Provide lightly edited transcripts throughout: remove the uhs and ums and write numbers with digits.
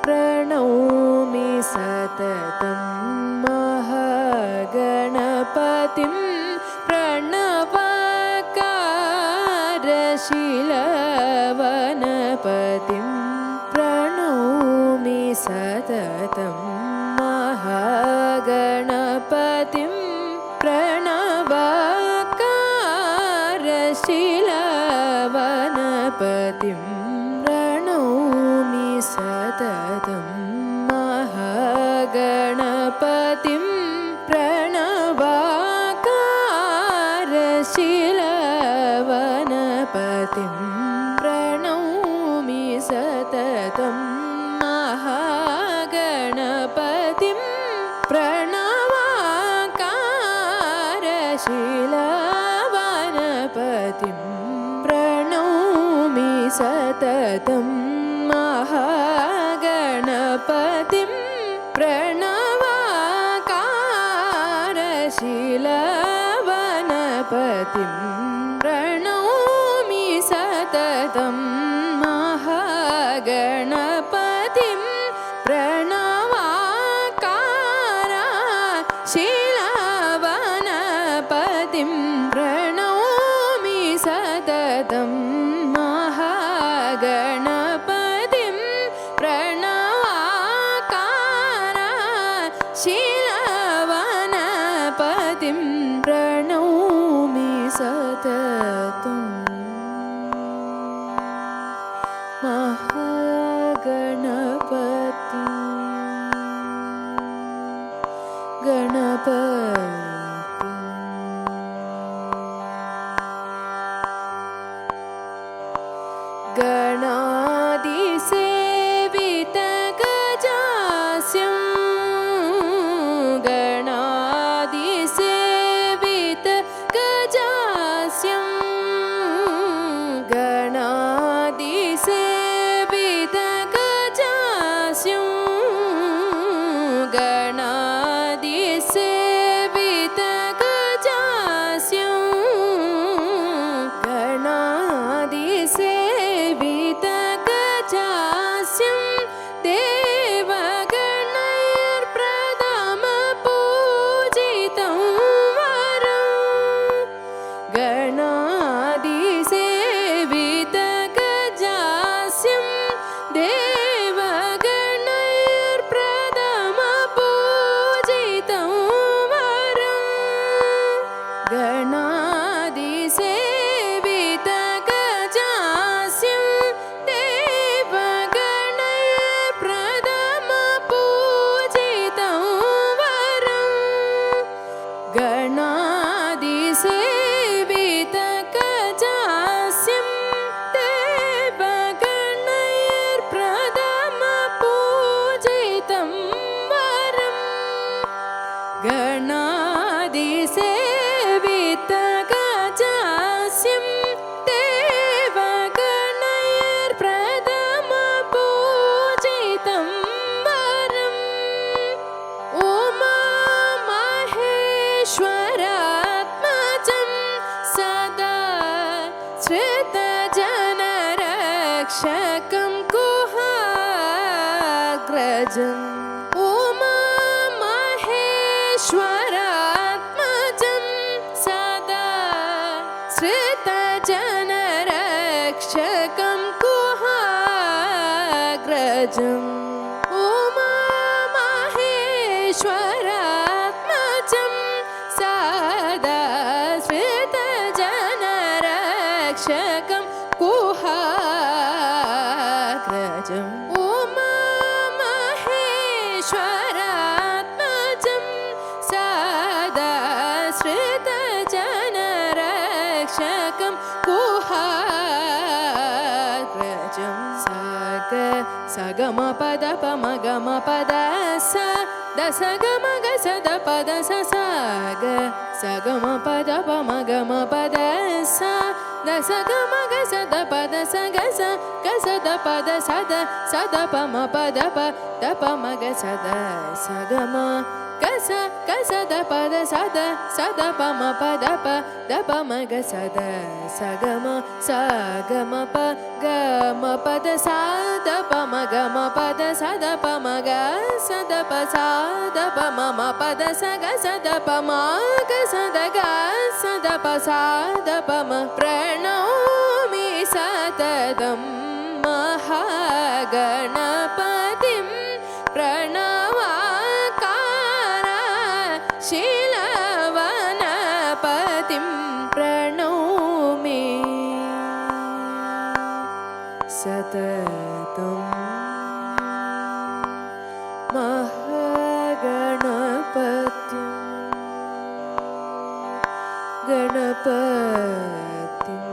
प्रणौमि सततं महागणपतिं प्रणवाकारशीलवनपतिं प्रणौमि सततं महागणपतिं प्रणवाकारशीलवनपतिं प्रणौमि सततं महागणपतिं प्रणवाकारशीलवनपतिं प्रणौमि सततं महागणपतिं प्रणवाकारशीलवनपतिं प्रणौमि सततं महागणपतिं प्रणवाकारशीलवनपतिं प्रणौमि सततं महागणपतिं प्रणवाकारशीलवनपतिं प्रणौमि सततं महागणपतिं प्रणवाकारशीलवनपतिं प्रणौमि सततं महागणपति गणादिसेवित गजास्यं गणादिसेवित गजास्यं गणादिसेवित गजास्यं गणादिसेवित गजास्यं गणादिसेवित गजास्यं देवगणैर्प्रथमपूजितं वरं गणादिसेवित गजास्यं देवगणैर्प्रथमपूजितं वरं गणादिसेवित गजास्यं देवगणैर्प्रथमपूजितं वरं गणादिसेवित गजास्यं देवगणैर्प्रथमपूजितं वरं गणादिसेवित गजास्यं देवगणैर्प्रथमपूजितं वरं उमामहेश्वरात्मजं सदा श्रितजनरक्षकं गुहाग्रजम् उमामहेश्वरात्मजं सदा श्रितजनरक्षकं गुहाग्रजम् उमामहेश्वरात्मजं सदा श्रितजनरक्षकं गुहाग्रजम् उमामहेश्वरात्मजं सदा श्रितजनरक्षकं गुहाग्रजं सगमपदपमगमपद स दसगमग सदपद स साग सगमपदपमगमपद स दसगमग सदपद स गस गसदपद सद सदपमपदप ದಪ ಮಗ ಸದ ಸಗಮ ಗಸ ಗಸ ದಪ ದ ಸದ ಸದ ಪ ಮ ಪ ದಪ ದಪ ಮಗ ಸದ ಸಗಮ ಸಗಮ ಪ ಗ ಮ ಪದ ಸಾದ ಪ ಮ ಗ ಮ ಪದ ಸದ ಪ ಮ ಗ ಸದ ಪ ಸಾದ ಪ ಮ ಮ ಪದ ಸ ಗ ಸದ ಪ ಮ ಗ ಸದ ಗ ಸದ ಪ ಸಾದ ಪ ಮ ಪ್ರಣೌಮಿ ಸತತಂ ಮಹಾಗಣಪತಿಂ ಪ್ರಣವಾಕಾರ ಶೀಲವನಪತಿಂ ಪ್ರಣೌಮಿ ಸತತಂ ಮಹಾಗಣಪತಿಂ ಗಣಪತಿಂ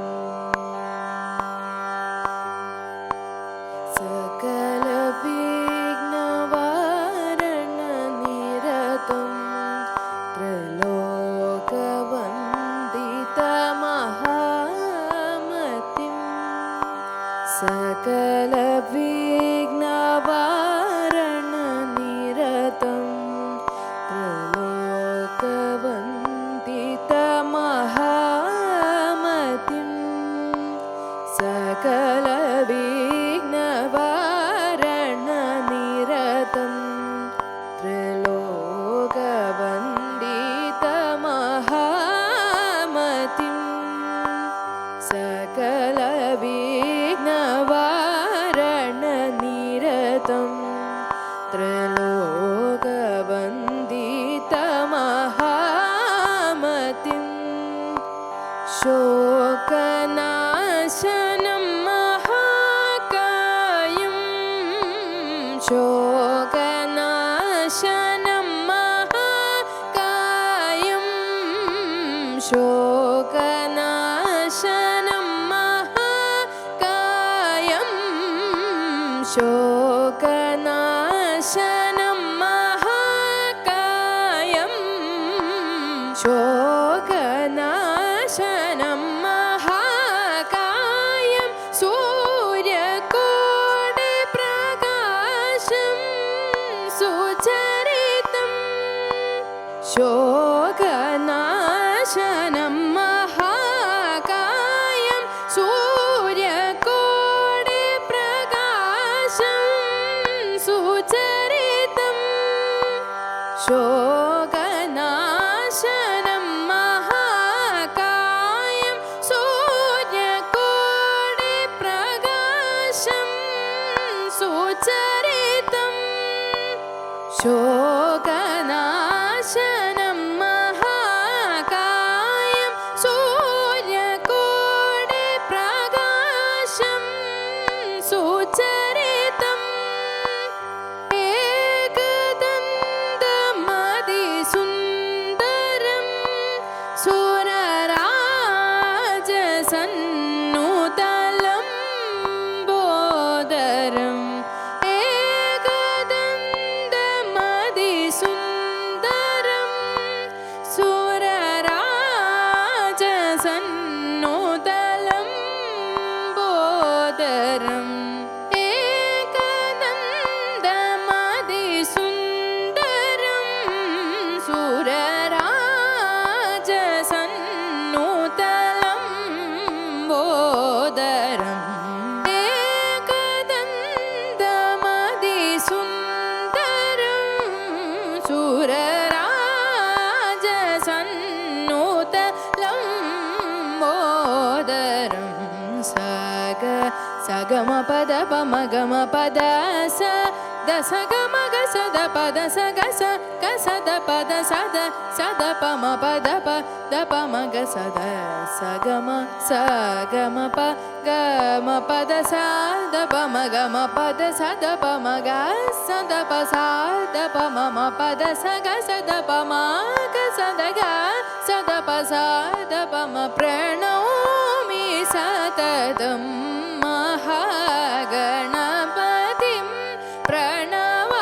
ಸಕಲ ವಿಘ್ನವಾರಣ ನಿರತಂ ತ್ರೈಲೋಕವಂದಿತ ಮಹಾಮತಿಂ ಸಕಲ ವಿಘ್ನವಾರಣ ನಿರತಂ ತ್ರೈಲೋಕವಂದಿತ ಮಹಾಮತಿಂ ಸಕಲ ವಿಘ್ನವಾರಣ ನಿರತಂ ತ್ರೈಲೋಕವಂದಿತ ಮಹಾಮತಿಂ ಸಕಲ ವಿಘ್ನವಾರಣ ನಿರತಂ ತ್ರೈಲೋಕವಂದಿತ ಮಹಾಮತಿಂ ಶೋಕನಾಶನಂ ಮಹಾಕಾಯಂ ಶೋಕನಾಶನಂ ಮಹಾಕಾಯಂ ಶೋಕನಾಶನಂ ಮಹಾಕಾಯಂ ಶೋಕನಾಶನಂ ಮಹಾಕಾಯಂ ಶೋಕನಾಶನಂ ಮಹಾಕಾಯಂ ಸೂರ್ಯಕೋಟಿ ಪ್ರಕಾಶಂ ಸುಚರಿತಂ ಶೋಕನಾಶನಂ ಮಹಾಕಾಯಂ ಸೂರ್ಯಕೋಟಿ ಪ್ರಕಾಶಂ ಸುಚರಿತಂ ಶೋಕನಾಶನಂ ಮಹಾಕಾಯಂ ಸೂರ್ಯಕೋಟಿ ಪ್ರಕಾಶಂ ಸುಚರಿತಂ ಶೋಕನಾಶನಂ ಮಹಾಕಾಯಂ ಸೂರ್ಯಕೋಟಿ ಪ್ರಕಾಶಂ ಸುಚರಿತಂ ಏಕದಂತಮದಿಸುಂದರಂ ಸುರರಾಜಸನ್ನುತಲಂಬೋದರಂ ಏಕದಂತಮದಿಸುಂದರಂ ಸುರರಾಜಸನ್ನುತಲಂಬೋದರಂ ಸಗಮ ಪದ ಪಮ ಗಮ ಪದ ಸ ದಸ ಗಮ ಗಸ ದ ಪದ ಸ ಗಸ ಗಸ ದ ಪದ ಸದ ಸದ ಪಮ ಪದ ಪ ದ ಪಮ ಗಸ ದ ಸಗಮ ಸ ಗಮ ಪ ಗಮ ಪದ ಸ ದ ಪಮ ಗಮ ಪದ ಸ ದ ಪಮ ಗ ಸ ದ ಪ ಸ ದ ಪಮ ಮ ಪದ ಸ ಗಸ ದ ಪಮ ಗಸ ದ ಗ ಸ ದ ಪ ಸ ದ ಪಮ ಪ್ರಣೌಮಿ ಸತತಂ ಮಹಾಗಣಪತಿಂ ಪ್ರಣವಾಕಾರ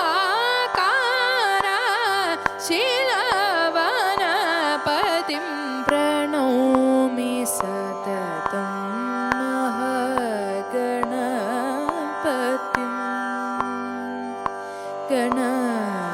ಶೀಲವನಪತಿಂ ಪ್ರಣೌಮಿ ಸತತಂ ಮಹಾಗಣಪತಿಂ ಆ